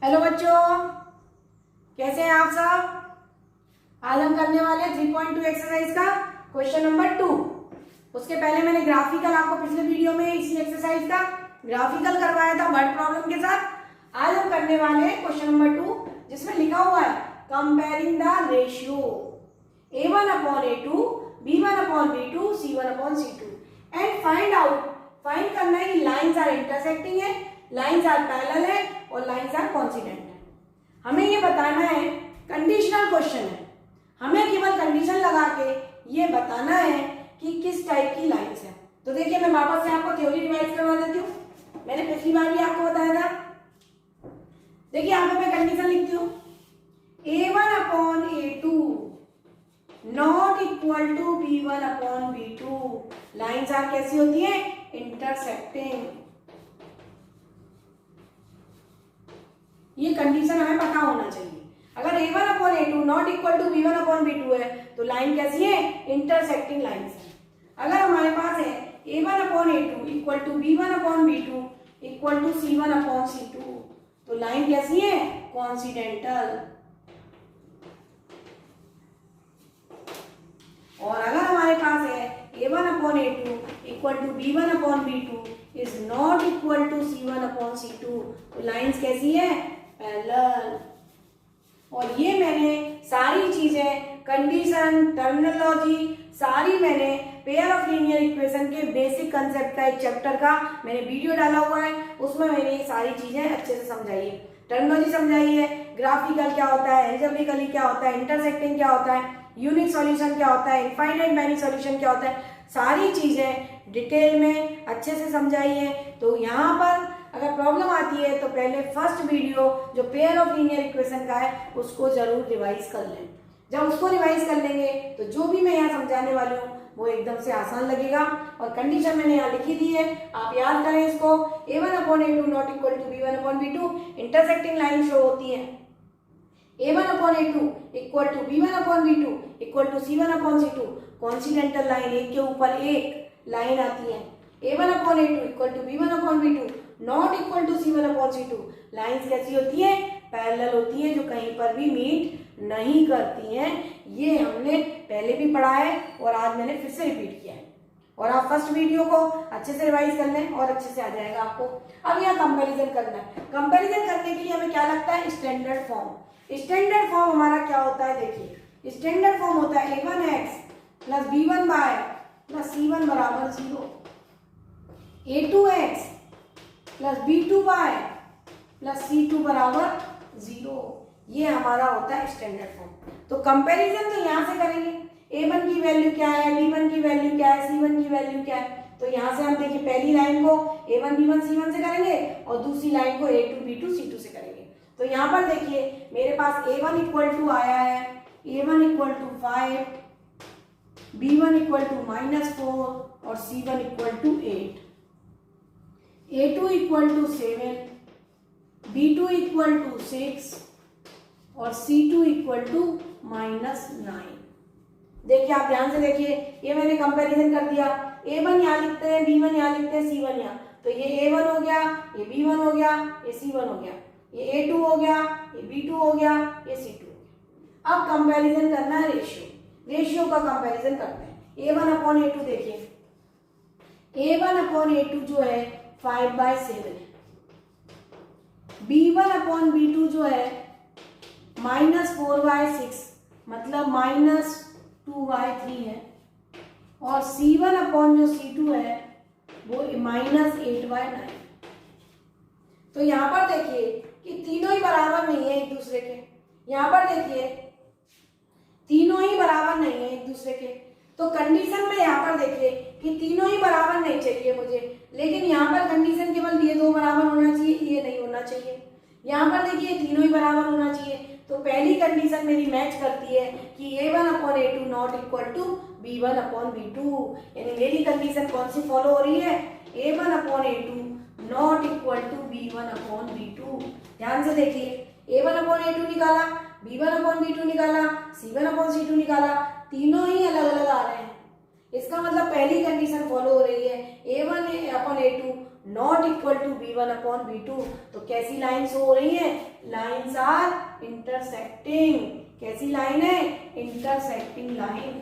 Hello बच्चों, कैसे हैं आप सब। आज हम करने वाले हैं 3.2 एक्सरसाइज का क्वेश्चन नंबर 2। उसके पहले मैंने ग्राफिकल आपको पिछले वीडियो में इसी एक्सरसाइज का ग्राफिकल करवाया था वर्ड प्रॉब्लम के साथ। आज हम करने वाले हैं क्वेश्चन नंबर 2 जिसमें लिखा हुआ है comparing the ratio A1/A2 B1/B2 C1/C2 and find out. Find करना है कि लाइंस आर इंटरसेक्टिंग है, लाइंस आर पैरेलल है और लाइंस आर कोइंसिडेंट है। हमें ये बताना है, कंडीशनल क्वेश्चन है, हमें केवल कंडीशन लगा के ये बताना है कि किस टाइप की लाइंस है। तो देखिए मैं वापस से आपको थ्योरी रिवाइज करवा देती हूँ। मैंने पिछली बार भी आपको बताया था। देखिए यहाँ पे मैं कंडीशन लिखती हूँ A1/A2 not equal to B1/B2। Lines are कैसी होती है? इंटरसेक्टिंग। ये कंडीशन हमें पता होना चाहिए। अगर A1/A2 not equal to B1/B2 है तो लाइन कैसी है? इंटरसेक्टिंग लाइंस है। अगर हमारे पास है A1/A2 equal to B1/B2 equal to C1/C2 तो लाइन कैसी है? कोइंसिडेंटल। और अगर हमारे पास है A1/A2 equal to B1/B2 is not equal to C1/C2 तो लाइंस कैसी है? पैरेलल। और ये मैंने सारी चीजें, कंडीशन, टर्मिनोलॉजी सारी मैंने पेयर ऑफ लीनियर इक्वेशन के बेसिक कंसेप्ट का एक चैप्टर का मैंने वीडियो डाला हुआ है। उसमें मैंने ये सारी चीजें अच्छे से समझाई है। टर्मिनोलॉजी समझाई है, ग्राफिकल क्या होता है, एल्जेब्रिकली क्या होता है, इंटरसेक्टिंग क्या होता है, यूनिक सॉल्यूशन क्या होता है, इनफाइनाइट मैनी सॉल्यूशन क्या होता है, सारी चीजें डिटेल में अच्छे से समझाई है। तो यहाँ पर अगर प्रॉब्लम आती है तो पहले फर्स्ट वीडियो जो पेयर ऑफ लीनियर इक्वेशन का है उसको जरूर रिवाइज कर लें। जब उसको रिवाइज कर लेंगे तो जो भी मैं यहाँ समझाने वाली हूँ वो एकदम से आसान लगेगा। और कंडीशन मैंने यहाँ लिखी दी है, आप याद करें इसको। A1/A2 not equal to B1/B2 intersecting line show होती है। A1/A2 equal to B1/B2 equal to C1/C2 coincidental line, एक के ऊपर एक लाइन आती है। A1/A2 equal to B1/B2 not equal to C1/C2 lines कैसी होती है? पैरेलल होती है, जो कहीं पर भी मीट नहीं करती हैं। ये हमने पहले भी पढ़ा है और आज मैंने फिर से रिपीट किया है। और आप फर्स्ट वीडियो को अच्छे से रिवाइज कर लें और अच्छे से आ जाएगा आपको। अब यहाँ कंपैरिजन करना है। कंपैरिजन करने के लिए हमें क्या लगता है? Standard form. स्टैंडर्ड फॉर्म हमारा क्या होता है? देखिए स्टैंडर्ड फॉर्म होता है A1x plus B1y plus C1 बराबर 0, A2x plus B2y plus C2 बराबर 0। ये हमारा होता है स्टैंडर्ड फॉर्म। तो कंपैरिजन तो यहाँ से करेंगे, A1 की वैल्यू क्या है, B1 की वैल्यू क्या है, C1 की वैल्यू क्या है। तो यहाँ से हम देखिए पहली लाइन को A1 B1 C1 से करेंगे और दूसरी लाइन को A2 B2 C2 से करेंगे। तो यहाँ पर देखिए मेरे पास A1 इक्वल टू आया है, A1 equal to 5, B1 equal to -4 और C1 equal to 8, A2 equal to 7, B2 equal to 6 और C2 इक्वल टू -9। देखिए आप ध्यान से देखिए, ये मैंने कंपैरिजन कर दिया। A1 यहाँ लिखते हैं, B1 यहाँ लिखते हैं, C1 यहाँ। तो ये A1 हो गया, ये B1 हो गया, ये C1 हो गया, ये A2 हो गया, ये B2 हो गया, ये C2 हो गया। अब कंपैरिजन करना है रेशियो का कंपैरिजन करते हैं। A1/A2 देखिए, A1/A2 जो है 5/7 है, B1/B2 जो है -4/6 मतलब -2/3 है और C1/C2 है वो -8/9। तो यहाँ पर देखिए कि तीनों ही बराबर नहीं है एक दूसरे के। यहाँ पर देखिए तीनों ही बराबर नहीं है एक दूसरे के। तो कंडीशन में यहाँ पर देखिए कि तीनों ही बराबर नहीं चाहिए मुझे, लेकिन यहाँ पर कंडीशन केवल ये दो बराबर होना चाहिए, ये नहीं होना चाहिए। यहाँ पर देखिए तीनों ही बराबर होना चाहिए। तो पहली कंडीशन मेरी मैच करती है कि A1/A2 not equal to B1/B2, यानी मेरी कंडीशन कौन सी फॉलो हो रही है? A1/A2 not equal to B1/B2। ध्यान से देखिए A1/A2 निकाला, B1/B2 निकाला, C1/C2 निकाला, तीनों ही अलग अलग आ रहे हैं। इसका मतलब पहली कंडीशन फॉलो हो रही है, A1/A2 not equal to b1 upon b2। तो कैसी लाइन्स हो रही है? Lines are intersecting. कैसी लाइन है? Intersecting line.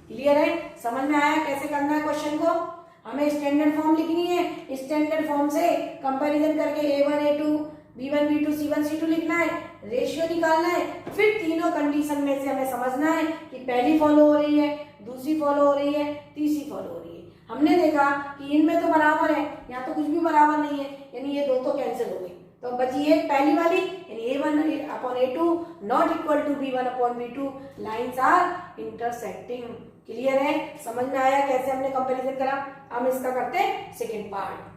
क्लियर है? समझ में आया कैसे करना है क्वेश्चन को? हमें स्टैंडर्ड फॉर्म लिखनी है, स्टैंडर्ड फॉर्म से कंपैरिजन करके a1 a2 b1 b2 c1 c2 लिखना है, रेशियो निकालना है, फिर तीनों कंडीशन में से हमें समझना है कि पहली फॉलो हो रही है, दूसरी फॉलो हो रही है, तीसरी फॉलो हो रही है। हमने देखा कि इनमें तो बराबर है, यहाँ तो कुछ भी बराबर नहीं है, यानी ये दो तो कैंसिल हो गई। तो बची एक पहली वाली, यानी a1 upon a2 not equal to b1 upon b2। Lines are intersecting. Clear है? समझ में आया कैसे हमने कंपैरिजन करा? हम इसका करते हैं सेकेंड पार्ट।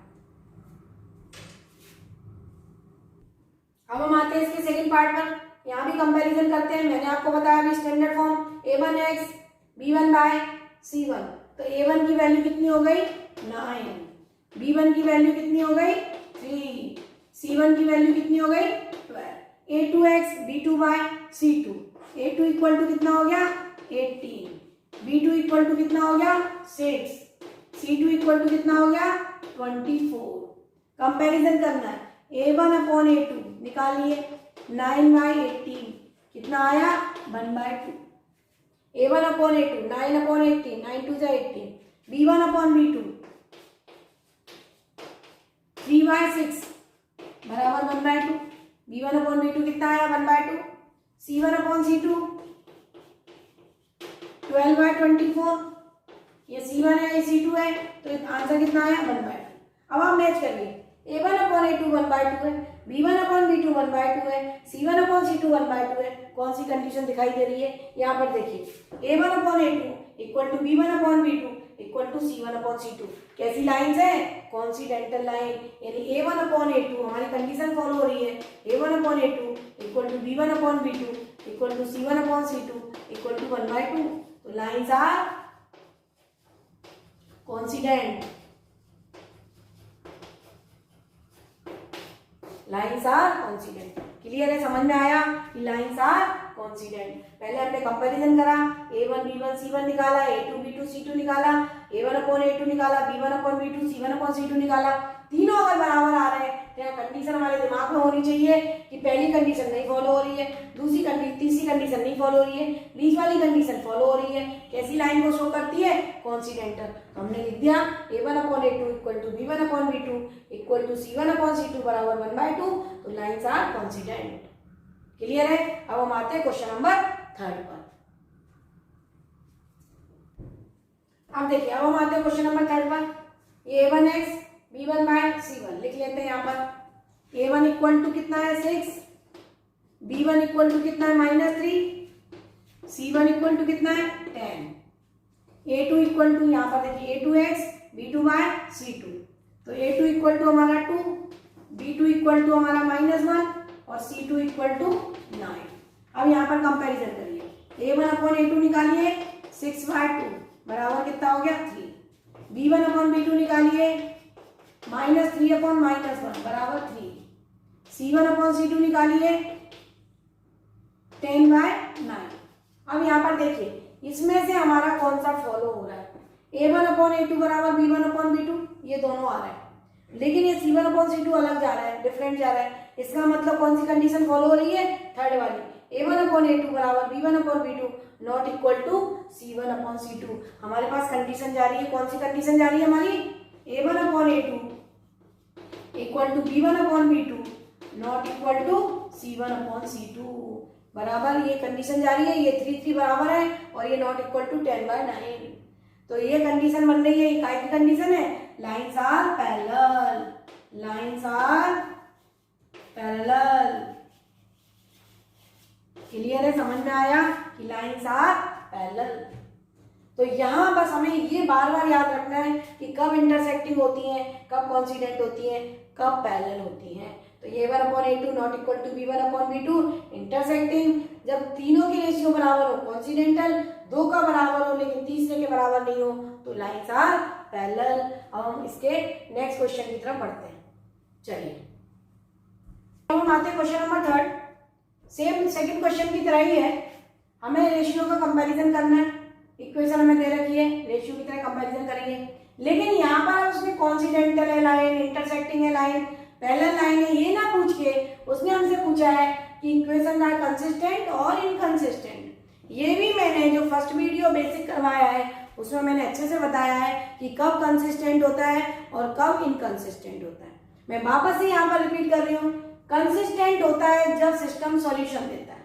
अब हम आते हैं इसके सेकेंड पार्ट पर। यहाँ भी कंपैरिजन करते हैं। मैंने आपको बताया अभी standard form a1x b1 bye c1। तो a1 की वैल्यू कितनी हो गई? 9, b1 की वैल्यू कितनी हो गई? 3, c1 की वैल्यू कितनी हो गई? 12। a2x b2 bye c2, a2 equal to कितना हो गया? 18, b2 इक्वल टू कितना हो गया? 6, c2 इक्वल टू कितना हो गया? 24। कंपैरिजन करना है a1 अपॉन a2 निकालिए, 9 बाई 18 कितना आया? 1/2। a1 upon a2 9 upon 18, 9 2 18। b1 upon b2 3/6 बराबर 1/2। b1 अपॉन b2 कितना आया? 1/2। c1 upon c2 12/24। ये c1 है, ये c2 है, तो आंसर कितना आया? 1/2। अब आप मैच करिए, a1 अपॉन a2 1/2 है, b1 अपॉन b2 1/2 है, c1 अपॉन c2 1/2 है। कौन सी कंडीशन दिखाई दे रही है? यहाँ पर देखिए, a1 upon a2 equal to b1 upon b2 equal to c1 upon c2। कैसी लाइन्स है? Coincidental line. यानी a1 अपॉन a2 हमारी कंडीशन फॉलो हो रही है, a1 upon a2 equal to b1 upon b2 equal to c1 upon c2 equal to 1/2। तो lines are coincident. Lines are coincident. Clear है? समझ में आया कि लाइन्स आर कॉन्सिडेंट। पहले हमने कंपैरिजन करा, a1 b1 c1 निकाला, a2 b2 c2 निकाला, a1 अपॉन a2 निकाला, b1 upon b2 c1 upon c2 निकाला। तीनों अगर बराबर आ रहे हैं तो कंडीशन हमारे दिमाग में होनी चाहिए कि पहली कंडीशन नहीं फॉलो हो रही है, तीसरी कंडीशन नहीं फॉलो हो रही है, बीच वाली कंडीशन फॉलो हो रही है। कैसी लाइन को शो करती है? कॉन्सिडेंटल। हमने लिख दिया a1 upon a2 equal to b1 upon b2 equal to c1 upon c2 बराबर 1/2। तो लाइन्स आर कॉन्सिडेंट। क्लियर है? अब हम आते हैं क्वेश्चन नंबर 3 पर। अब देखिए, अब हम आते हैं क्वेश्चन नंबर 3 पर। ये a1x b1 बाय c1 लिख लेते हैं। यहाँ पर a1 इक्वल टू कितना है? 6, b1 इक्वल टू कितना है? -3, c1 इक्वल टू कितना है? 10, a2 इक्वल टू यहाँ पर देखिए a2x b2 बाय c2। तो a2 इक्वल टू हमारा 2, b2 इक्वल टू हमारा -1 और c2 इक्वल टू 9। अब यहाँ पर कंपैरिजन करिए, a1 अपॉन a2 निकालिए, 6/2 बराबर कितना हो गया? 3। b1 अपॉन b2 निकालिए, -3 अपॉन -1 बराबर 3। c1 अपॉन c2 निकालिए, 10/9। अब यहाँ पर देखिए, इसमें से हमारा कौन सा फॉलो हो रहा है? a1 अपॉन a2 बराबर b1 अपॉन b2, ये दोनों आ रहा है, लेकिन ये c1 अपॉन c2 अलग जा रहा है, डिफरेंट जा रहा है। इसका मतलब कौन सी कंडीशन फॉलो हो रही है? थर्ड वाली, a1 अपॉन a2 बराबर b1 upon b2 not equal to c1 upon c2। हमारे पास कंडीशन जा रही है, कौन सी कंडीशन जा रही है हमारी? a1 upon a2 equal to b1 upon b2 not equal to c1 upon c2 बराबर, ये कंडीशन जा रही है, ये 3 बराबर है और ये नॉट इक्वल टू 10/9। तो ये कंडीशन बन रही है, ये काय की कंडीशन है? Lines are parallel. Lines are parallel. Clear है? समझ में आया कि लाइन्स आर पैरेलल। तो यहाँ बस हमें ये बार बार याद रखना है कि कब इंटरसेक्टिंग होती हैं, कब कॉन्सिडेंट होती हैं, कब पैरेलल होती हैं। तो a1 upon a2 not equal to b1 upon b2 intersecting. जब तीनों की रेशियो बराबर हो कॉन्सिडेंटल, दो का बराबर हो लेकिन तीसरे के बराबर नहीं हो तो लाइन्स आर पैरेलल। अब हम इसके नेक्स्ट क्वेश्चन की तरफ बढ़ते हैं। चलिए, अब हम आते हैं question number 3। Same second question की तरह ही है। हमें रेशियो का कंपैरिजन करना है, इक्वेशन हमें दे रखी है, रेशियो की तरह कंपैरिजन करेंगे। लेकिन यहाँ पर उसने कॉन्सिडेंटल है लाइन, इंटरसेक्टिंग है लाइन, पैरेलल लाइन है, ये ना पूछ के उसने हमसे पूछा है कि इक्वेशन आर कंसिस्टेंट और इनकंसिस्टेंट। ये भी मैंने जो फर्स्ट वीडियो बेसिक करवाया है उसमें मैंने अच्छे से बताया है कि कब कंसिस्टेंट होता है और कब इनकंसिस्टेंट होता है। मैं वापस से यहाँ पर रिपीट कर रही हूँ, कंसिस्टेंट होता है जब सिस्टम सॉल्यूशन देता है,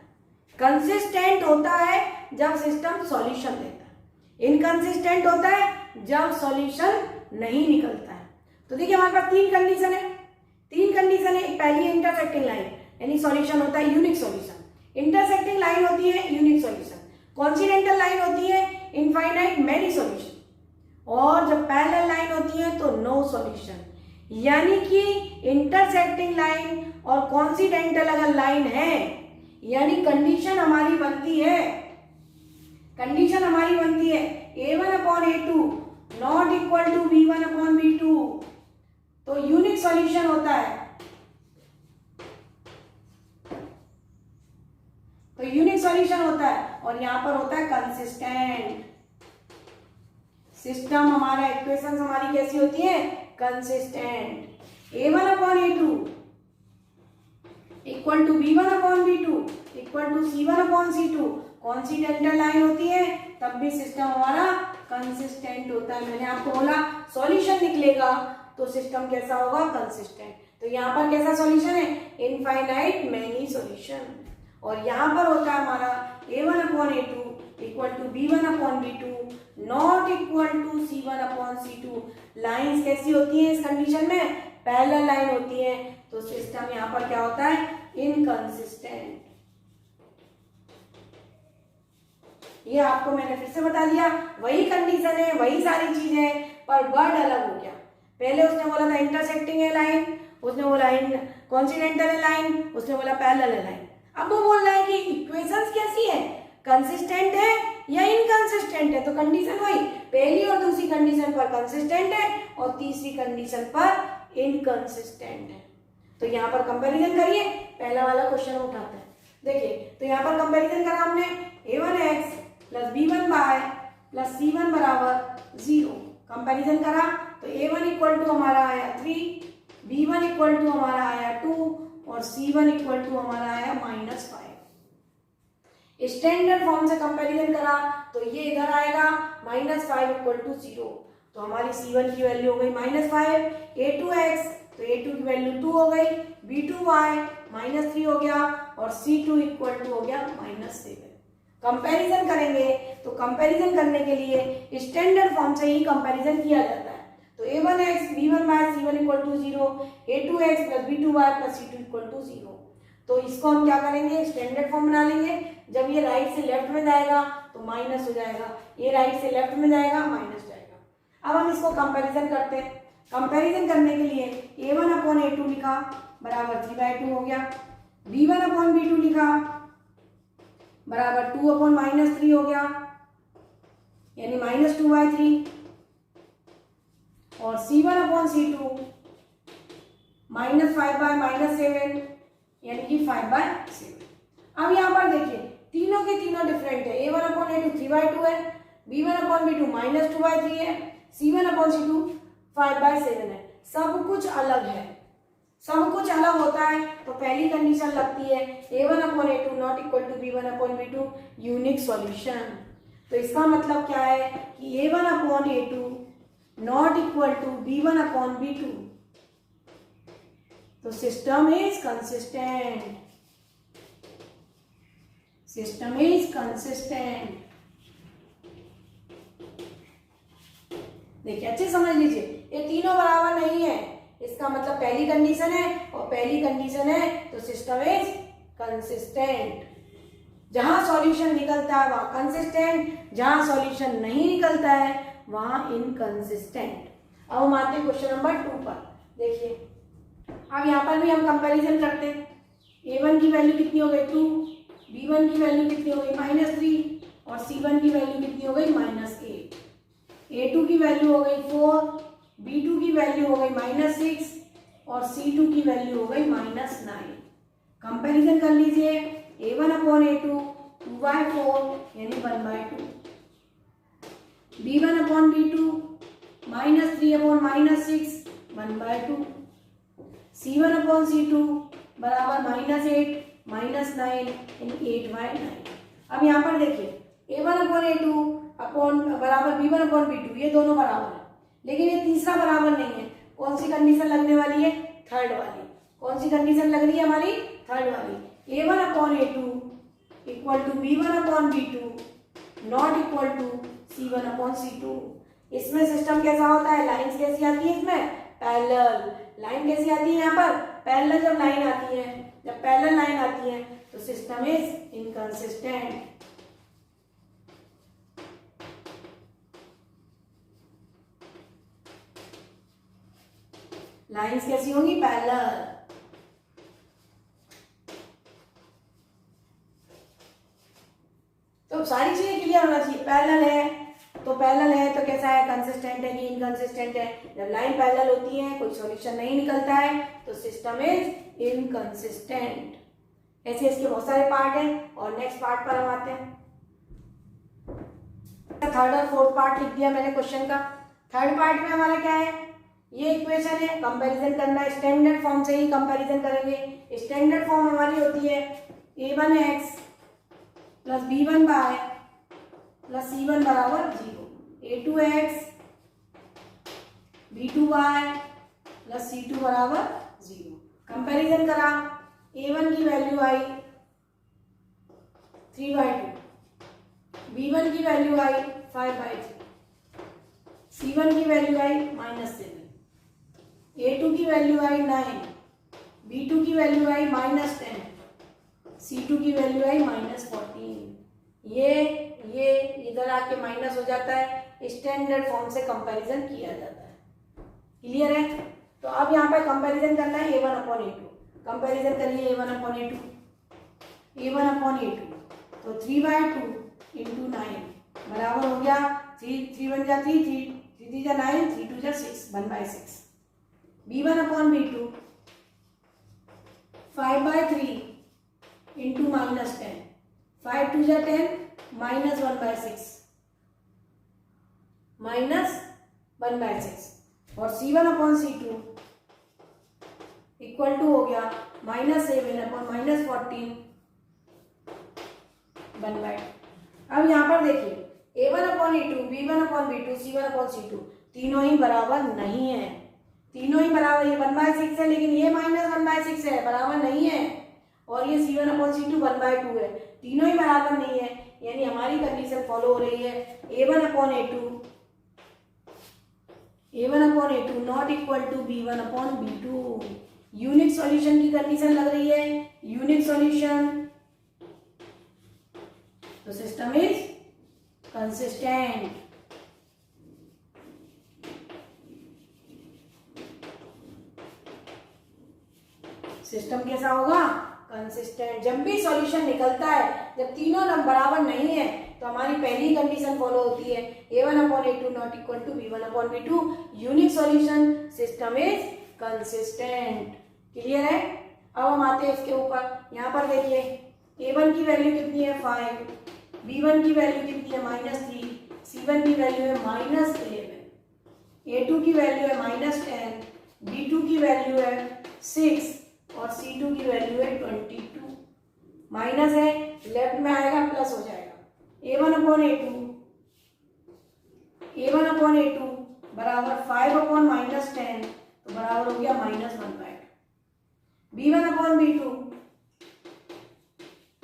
कंसिस्टेंट होता है जब सिस्टम सॉल्यूशन देता है, इनकंसिस्टेंट होता है जब सॉल्यूशन नहीं निकलता है। तो देखिए हमारे पास तीन कंडीशन है, पहली है इंटरसेक्टिंग लाइन, यानी सॉल्यूशन होता है यूनिक सॉल्यूशन, इंटरसेक्टिंग लाइन होती है यूनिक सॉल्यूशन, कॉन्सिडेंटल लाइन होती है इनफाइनाइट मेनी सॉल्यूशन, और जब पैरेलल लाइन होती है तो नो सॉल्यूशन। यानी कि इंटरसेक्टिंग लाइन और कॉन्सिडेंटल अगर लाइन है, यानी कंडीशन हमारी बनती है A1/A2 not equal to B1/B2, तो यूनिक सॉल्यूशन होता है, और यहां पर होता है कंसिस्टेंट। सिस्टम हमारा, इक्वेशन हमारी कैसी होती है, consistent. A1/A2 equal to B1/B2 equal to C1/C2, coincidental line होती है तब भी सिस्टम हमारा कंसिस्टेंट होता है। मैंने आपको बोला सॉल्यूशन निकलेगा तो सिस्टम कैसा होगा, कंसिस्टेंट। तो यहाँ पर कैसा सॉल्यूशन है, इनफाइनाइट मेनी सॉल्यूशन, और यहाँ पर होता है हमारा A1/A2 equal to B1/B2 not equal to C1/C2। Lines कैसी होती हैं इस कंडीशन में, पैरेलल लाइन होती है, तो सिस्टम यहाँ पर क्या होता है, इनकंसिस्टेंट। ये आपको मैंने फिर से बता दिया, वही कंडीशन है, वही सारी चीजें, पर वर्ड अलग हो गया। पहले उसने बोला था इंटरसेक्टिंग है लाइन, उसने बोला कॉन्सिडेंटल है लाइन, उसने बोला पैरेलल है लाइन। अब वो बोल रहा है कि इक्वेशंस कैसी है, कंसिस्टेंट है या इनकंसिस्टेंट है, तो कंडीशन वही, पहली और दूसरी कंडीशन पर कंसिस्टेंट है और तीसरी कंडीशन पर इनकंसिस्टेंट है। तो यहाँ पर कंपैरिजन करिए, पहला वाला क्वेश्चन उठाते हैं। देखिए तो यहाँ पर कंपैरिजन करा हमने, A1x plus B1y plus C1 बराबर 0, कंपैरिजन करा तो A1 इक्वल टू हमारा आया 3, B1 इक्वल टू हमारा आया 2 और C1 इक्वल टू हमारा आया -5। स्टैंडर्ड फॉर्म से कंपैरिजन करा तो ये इधर आएगा -5 इक्वल टू 0, तो हमारी C1 की वैल्यू हो गई -5, A2x तो A2 की वैल्यू 2 हो गई, B2y -3 हो गया और C2 इक्वल टू हो गया -7। कंपैरिजन करेंगे तो कंपैरिजन करने के लिए स्टैंडर्ड फॉर्म से ही कंपैरिजन किया जाता है। तो A1x B1y C1 equal to 0, A2x plus B2y plus C2 equal to 0। तो इसको हम क्या करेंगे, स्टैंडर्ड फॉर्म बना लेंगे। जब ये राइट से लेफ्ट में जाएगा तो माइनस हो जाएगा, ये राइट से लेफ्ट में जाएगा माइनस जाएगा। अब हम इसको कंपैरिजन करते हैं। कंपैरिजन करने के लिए A1/A2 लिखा बराबर 3/2 हो गया, B1/B2 लिखा बराबर 2/-3 हो गया, यानी -2/3, और C1/C2 -5/-7 यानी कि 5/7। अब यहाँ पर देखिए तीनों के तीनों डिफरेंट है, A1/A2 3/2 है, B1/B2 -2/3 है, C1/C2 5/7 है। सब कुछ अलग है, सब कुछ अलग होता है तो पहली कंडीशन लगती है A1/A2 not equal to B1/B2 unique solution. तो इसका मतलब क्या है कि A1/A2 not equal to B1/B2, तो system is consistent, system is consistent. देखिए अच्छे समझ लीजिए, ये तीनों बराबर नहीं है, इसका मतलब पहली कंडीशन है और पहली कंडीशन है तो सिस्टम इज कंसिस्टेंट। जहां सॉल्यूशन निकलता है वहां कंसिस्टेंट, जहां सॉल्यूशन नहीं निकलता है वहां इनकंसिस्टेंट। अब हम आते हैं क्वेश्चन नंबर 2 पर। देखिए अब यहाँ पर भी हम कंपैरिजन करते हैं। A1 की वैल्यू कितनी हो गई 2, B1 की वैल्यू कितनी हो गई -3 और C1 की वैल्यू कितनी हो गई -8, A2 की वैल्यू हो गई 4, B2 की वैल्यू हो गई -6 और C2 की वैल्यू हो गई -9। कंपैरिजन कर लीजिए A1/A2 2 2/4 यानी 1/2, b1 upon b2 -3 upon -6 1/2, c1 upon c2 बराबर -8 -9 यानी 8/9। अब यहाँ पर देखिए a1 अपॉन a2 अपॉन बराबर b1 अपॉन b2, ये दोनों बराबर है, लेकिन ये तीसरा बराबर नहीं है। कौन सी कंडीशन लगने वाली है? थर्ड वाली। कौन सी कंडीशन लग रही है हमारी? थर्ड वाली। a1 upon a2 equal to b1 upon b2 not equal to c1 upon c2। इसमें सिस्टम कैसा होता है? लाइन्स कैसी आती है इसमें? पैरेलल। लाइन कैसी आती है यहाँ पर? पैरेलल। जब लाइन आती है, जब पैरेलल लाइन आती है तो सिस्टम इज इनकंसिस्टेंट। लाइन्स कैसी होंगी? पैरेलल। तो सारी चीजें क्लियर होना चाहिए। पैरेलल है तो पैरेलल है तो कैसा है? कंसिस्टेंट है कि इनकंसिस्टेंट है? जब लाइन पैरेलल होती है, कोई सॉल्यूशन नहीं निकलता है तो सिस्टम इज इनकंसिस्टेंट। ऐसे इसके बहुत सारे पार्ट हैं और नेक्स्ट पार्ट पर हम आते हैं। थर्ड और फोर्थ पार्ट लिख दिया मैंने क्वेश्चन का। थर्ड पार्ट में हमारा क्या है? ये इक्वेशन है, कंपैरिजन करना है। स्टैंडर्ड फॉर्म से ही कंपैरिजन करेंगे। स्टैंडर्ड फॉर्म हमारी होती है a1x plus b1y plus c1 बराबर 0, a2x b2y प्लस c2 बराबर 0। कंपैरिजन करा, a1 की वैल्यू आई 3/2, b1 की वैल्यू आई 5/3, c1 की वैल्यू आई -7, a2 की वैल्यू आई 9, b2 की वैल्यू आई -10, c2 की वैल्यू आई -14। ये इधर आके माइनस हो जाता है। स्टैंडर्ड फॉर्म से कंपैरिजन किया जाता है। क्लियर है? तो अब यहाँ पे कंपैरिजन करना है a1 अपॉन a2। कंपैरिजन करिए a1 upon a2, a1 upon a2 तो 3/2 इंटू 9 बराबर हो गया 3 1 जा 3 3 जा 9 3 2 जा 6 1/6। b1 अपॉन b2 5/3 इंटू -10 5 2 जा 10 -1/6 -1/6 और c1 upon c2 equal to हो गया -7 अपॉन -14 1/2। अब यहाँ पर देखिए a1 upon a2 b1 upon b2 c1 upon c2 तीनों ही बराबर नहीं है। तीनों ही बराबर, ये 1/6 है लेकिन ये -1/6 है, बराबर नहीं है। और ये c1 अपॉन c2 1/2 है, तीनों ही बराबर नहीं है। यानी हमारी कंडीशन फॉलो हो रही है a1 upon a2 not equal to b1 upon b2। Unique solution की कंडीशन लग रही है, यूनिक सॉल्यूशन, तो सिस्टम इज कंसिस्टेंट। सिस्टम कैसा होगा? कंसिस्टेंट। जब भी सॉल्यूशन निकलता है, जब तीनों नंबर बराबर नहीं है तो हमारी पहली कंडीशन फॉलो होती है a1 upon a2 not equal to b1 upon b2। Unique solution, system is consistent. Clear है? अब हम आते हैं इसके ऊपर। यहाँ पर देखिए a1 की वैल्यू कितनी है 5, b1 की वैल्यू कितनी है -3, c1 की वैल्यू है -11, a2 की वैल्यू है -10, b2 की वैल्यू है 6 और c2 की वैल्यू है 22। माइनस है, लेफ्ट में आएगा प्लस हो जाएगा। a1 अपॉन a2 बराबर 5 अपॉन -10 तो बराबर हो गया -1/2। b1 अपॉन b2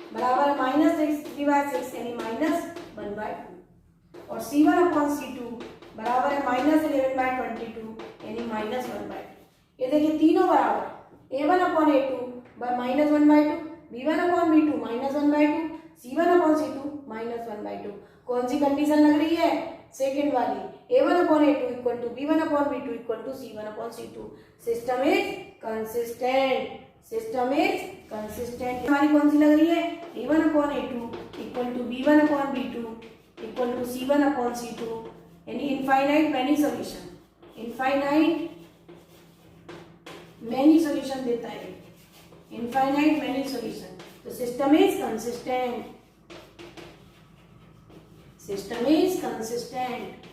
बराबर -3/6 यानी -1/2 और c1 अपॉन c2 बराबर है -11/22 यानी -1/2। ये देखिए तीनों बराबर, a1 upon a2 -1/2, b1 upon b2 -1/2, c1 upon c2 -1/2। कौन सी कंडीशन लग रही है? सेकेंड वाली, a1 upon a2 equal to b1 upon b2 equal to c1 upon c2। System is consistent. System is consistent. हमारी कौन सी लग रही है? a1 upon a2 equal to b1 upon b2 equal to c1 upon c2 यानी infinite many solution. Infinite many solution देता है, infinite many solution. तो system is consistent. System is consistent.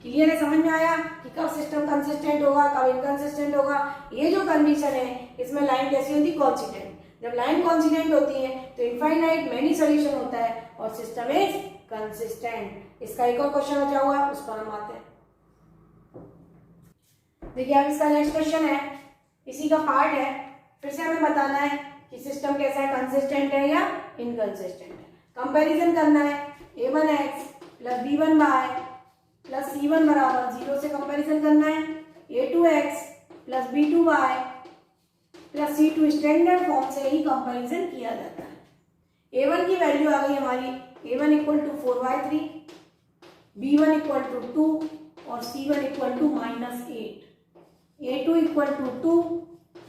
Clear है, समझ में आया कि कब सिस्टम कंसिस्टेंट होगा, कब इनकंसिस्टेंट होगा। ये जो कंडीशन है इसमें लाइन कैसी होती है, कॉन्सिस्टेंट। जब लाइन कॉन्सिस्टेंट होती है तो इनफाइनाइट मैनी सॉल्यूशन होता है और सिस्टम इज कंसिस्टेंट। इसका एक और क्वेश्चन बचा हुआ है, उस पर हम आते हैं। देखिए अब इसका नेक्स्ट क्वेश्चन है, इसी का पार्ट है। फिर से हमें बताना है कि सिस्टम कैसा है, कंसिस्टेंट है या इनकंसिस्टेंट है। कंपैरिजन करना है, a1x plus b1y plus c1 बराबर 0 से कंपैरिजन करना है। a2x plus b2y plus c2 standard form से ही कंपैरिजन किया जाता है। a1 की वैल्यू आ गई हमारी, a1 equal to 4y3, b1 equal to 2 और c1 equal to -8, a2 equal to 2,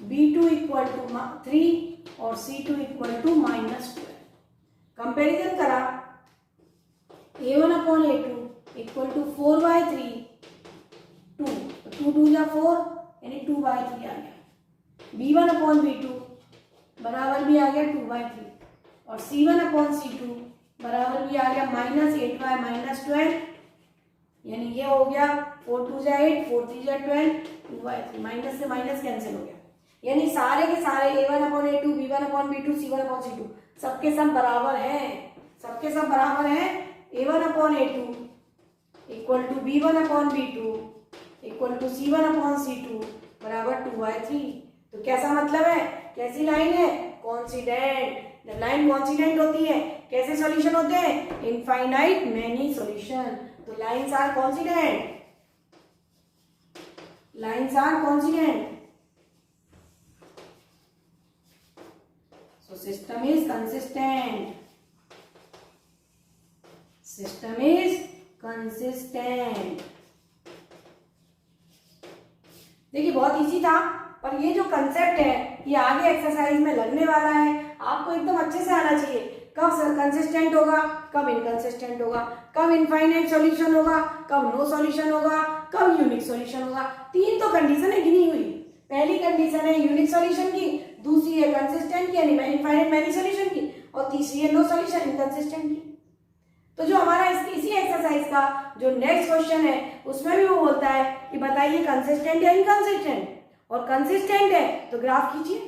b2 equal to 3 और c2 इक्वल टू -12। कंपैरिजन करा, a1 upon a2 equal to 4/3 2, 2 2 या 4 यानी 2/3 आ गया। b1 अपॉन b2 बराबर भी आ गया 2/3 और c1 अपॉन c2 बराबर भी आ गया -8/-12 यानी ये हो गया 4 2 जा 8, 4 3 जा 12, 2/3 माइनस से माइनस कैंसिल हो गया। यानी सारे के सारे a1 upon a2, b1 upon b2, c1 upon c2 सबके सब बराबर हैं, सबके सब बराबर हैं। a1 upon a2 equal to b1 upon b2 equal to c1 upon c2 बराबर 2/3। तो कैसा मतलब है, कैसी लाइन है, कॉन्सिडेंट। जब लाइन कॉन्सिडेंट होती है कैसे सॉल्यूशन होते हैं, इनफाइनाइट मैनी सॉल्यूशन। तो lines are coincident, lines are coincident. So system is consistent. System is consistent. देखिए बहुत इजी था, पर ये जो कंसेप्ट है ये आगे एक्सरसाइज में लगने वाला है। आपको एकदम अच्छे से आना चाहिए, कब कंसिस्टेंट होगा, कब इनकंसिस्टेंट होगा, कब इनफाइनाइट सॉल्यूशन होगा, कब नो सॉल्यूशन होगा, कब यूनिक सॉल्यूशन होगा। तीन तो कंडीशन है गिनी हुई। पहली कंडीशन है यूनिक सॉल्यूशन की, दूसरी है कंसिस्टेंट की यानी इनफाइनाइट मैनी सॉल्यूशन की, और तीसरी है नो सॉल्यूशन इनकंसिस्टेंट की। तो जो हमारा इसी एक्सरसाइज का जो नेक्स्ट क्वेश्चन है उसमें भी वो बोलता है कि बताइए कंसिस्टेंट या इनकंसिस्टेंट, और कंसिस्टेंट है तो ग्राफ खींचिए,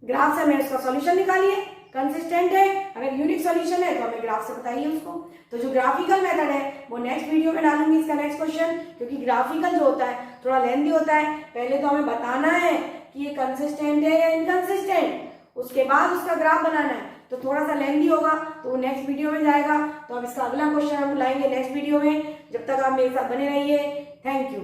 ग्राफ से हमें उसका सॉल्यूशन निकालिए। कंसिस्टेंट है, अगर यूनिक सॉल्यूशन है तो हमें ग्राफ से बताइए उसको। तो जो ग्राफिकल मेथड है वो नेक्स्ट वीडियो में डालूंगी इसका नेक्स्ट क्वेश्चन, क्योंकि ग्राफिकल जो होता है थोड़ा लेंथी होता है। पहले तो हमें बताना है कि ये कंसिस्टेंट है या इनकंसिस्टेंट, उसके बाद उसका ग्राफ बनाना है, तो थोड़ा सा लेंथी होगा, तो वो नेक्स्ट वीडियो में जाएगा। तो अब इसका अगला क्वेश्चन हम लाएंगे नेक्स्ट वीडियो में। जब तक आप मेरे साथ बने रहिए, थैंक यू।